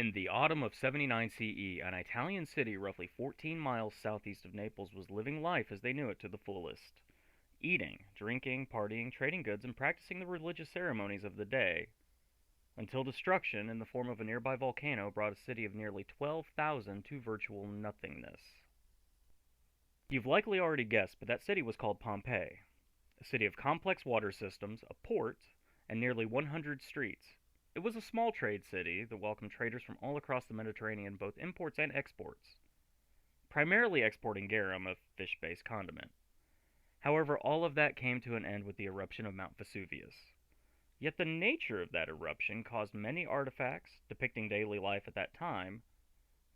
In the autumn of 79 CE, an Italian city roughly 14 miles southeast of Naples was living life as they knew it to the fullest. Eating, drinking, partying, trading goods, and practicing the religious ceremonies of the day, until destruction in the form of a nearby volcano brought a city of nearly 12,000 to virtual nothingness. You've likely already guessed, but that city was called Pompeii, a city of complex water systems, a port, and nearly 100 streets. It was a small trade city that welcomed traders from all across the Mediterranean, both imports and exports, primarily exporting garum, a fish-based condiment. However, all of that came to an end with the eruption of Mount Vesuvius. Yet the nature of that eruption caused many artifacts depicting daily life at that time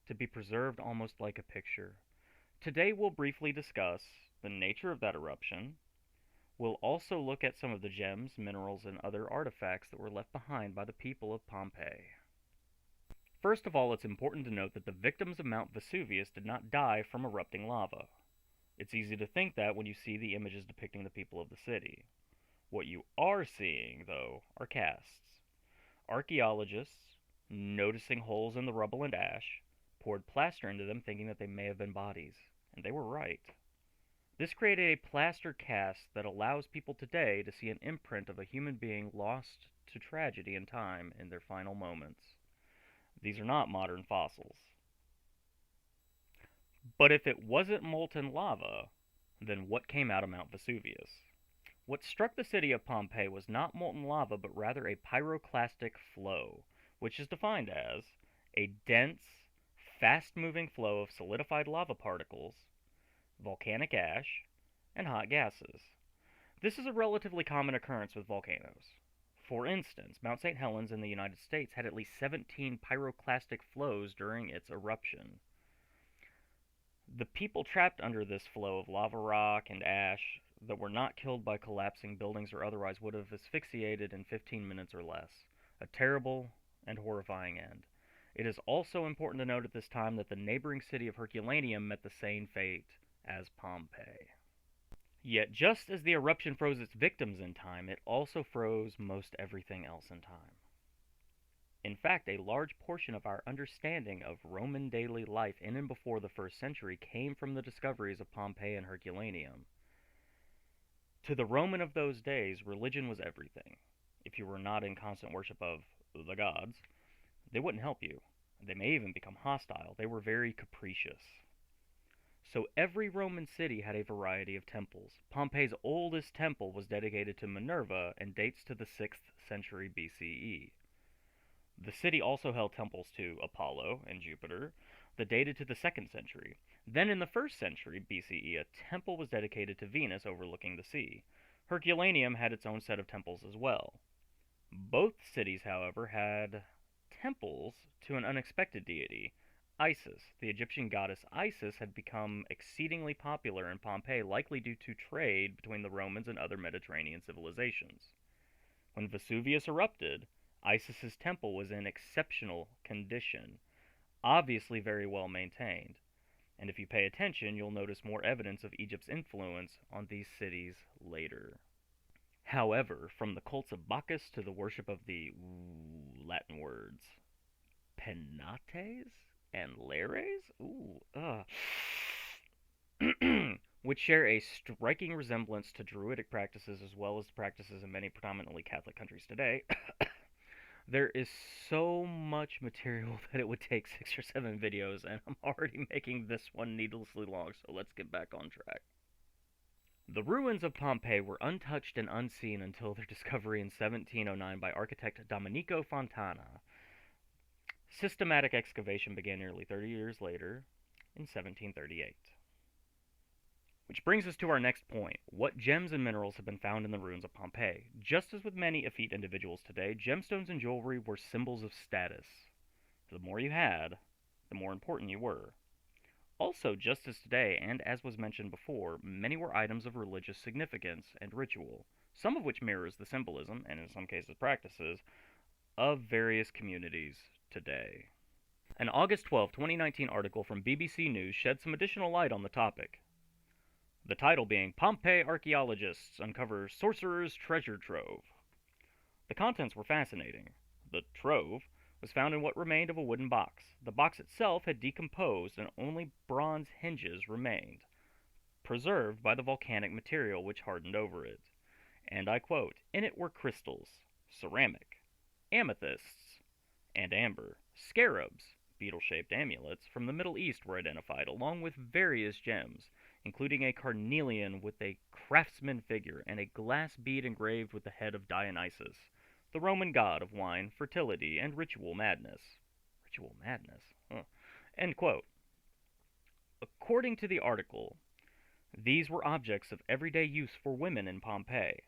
to be preserved almost like a picture. Today we'll briefly discuss the nature of that eruption. We'll also look at some of the gems, minerals, and other artifacts that were left behind by the people of Pompeii. First of all, it's important to note that the victims of Mount Vesuvius did not die from erupting lava. It's easy to think that when you see the images depicting the people of the city. What you are seeing, though, are casts. Archaeologists, noticing holes in the rubble and ash, poured plaster into them thinking that they may have been bodies. And they were right. This created a plaster cast that allows people today to see an imprint of a human being lost to tragedy and time in their final moments. These are not modern fossils. But if it wasn't molten lava, then what came out of Mount Vesuvius? What struck the city of Pompeii was not molten lava, but rather a pyroclastic flow, which is defined as a dense, fast-moving flow of solidified lava particles, volcanic ash, and hot gases. This is a relatively common occurrence with volcanoes. For instance, Mount St. Helens in the United States had at least 17 pyroclastic flows during its eruption. The people trapped under this flow of lava rock and ash that were not killed by collapsing buildings or otherwise would have asphyxiated in 15 minutes or less. A terrible and horrifying end. It is also important to note at this time that the neighboring city of Herculaneum met the same fate as Pompeii. Yet, just as the eruption froze its victims in time, it also froze most everything else in time. In fact, a large portion of our understanding of Roman daily life in and before the 1st century came from the discoveries of Pompeii and Herculaneum. To the Roman of those days, religion was everything. If you were not in constant worship of the gods, they wouldn't help you. They may even become hostile. They were very capricious. So every Roman city had a variety of temples. Pompeii's oldest temple was dedicated to Minerva and dates to the 6th century BCE. The city also held temples to Apollo and Jupiter that dated to the 2nd century. Then in the 1st century BCE, a temple was dedicated to Venus overlooking the sea. Herculaneum had its own set of temples as well. Both cities, however, had temples to an unexpected deity, Isis. The Egyptian goddess Isis had become exceedingly popular in Pompeii, likely due to trade between the Romans and other Mediterranean civilizations. When Vesuvius erupted, Isis's temple was in exceptional condition, obviously very well maintained. And if you pay attention, you'll notice more evidence of Egypt's influence on these cities later. However, from the cults of Bacchus to the worship of the Latin words Penates and Lares, which share a striking resemblance to Druidic practices as well as the practices in many predominantly Catholic countries today. There is so much material that it would take 6 or 7 videos, and I'm already making this one needlessly long, so let's get back on track. The ruins of Pompeii were untouched and unseen until their discovery in 1709 by architect Domenico Fontana. Systematic excavation began nearly 30 years later, in 1738. Which brings us to our next point. What gems and minerals have been found in the ruins of Pompeii? Just as with many effete individuals today, gemstones and jewelry were symbols of status. The more you had, the more important you were. Also, just as today, and as was mentioned before, many were items of religious significance and ritual, some of which mirrors the symbolism, and in some cases practices, of various communities today. An August 12, 2019 article from BBC News shed some additional light on the topic. The title being Pompeii Archaeologists Uncover Sorcerer's Treasure Trove. The contents were fascinating. The Trove was found in what remained of a wooden box. The box itself had decomposed and only bronze hinges remained, preserved by the volcanic material which hardened over it. And I quote, "In it were crystals, ceramic, amethysts, and amber. Scarabs, beetle-shaped amulets, from the Middle East were identified, along with various gems, including a carnelian with a craftsman figure and a glass bead engraved with the head of Dionysus, the Roman god of wine, fertility, and ritual madness." Ritual madness? Huh. End quote. According to the article, these were objects of everyday use for women in Pompeii.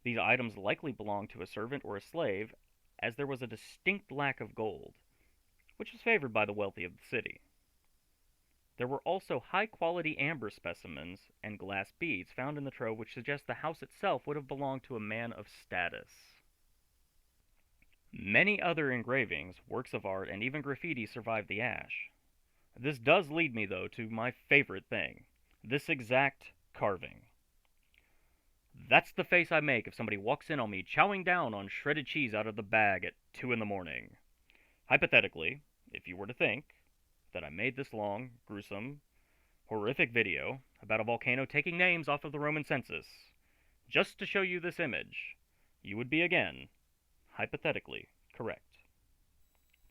These items likely belonged to a servant or a slave, as there was a distinct lack of gold, which was favored by the wealthy of the city. There were also high-quality amber specimens and glass beads found in the trove, which suggests the house itself would have belonged to a man of status. Many other engravings, works of art, and even graffiti survived the ash. This does lead me, though, to my favorite thing. This exact carving. That's the face I make if somebody walks in on me chowing down on shredded cheese out of the bag at 2 in the morning. Hypothetically, if you were to think that I made this long, gruesome, horrific video about a volcano taking names off of the Roman census, just to show you this image, you would be again, hypothetically, correct.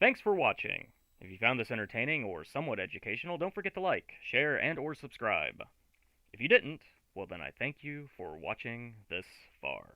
Thanks for watching. If you found this entertaining or somewhat educational, don't forget to like, share, and or subscribe. If you didn't, well then I thank you for watching this far.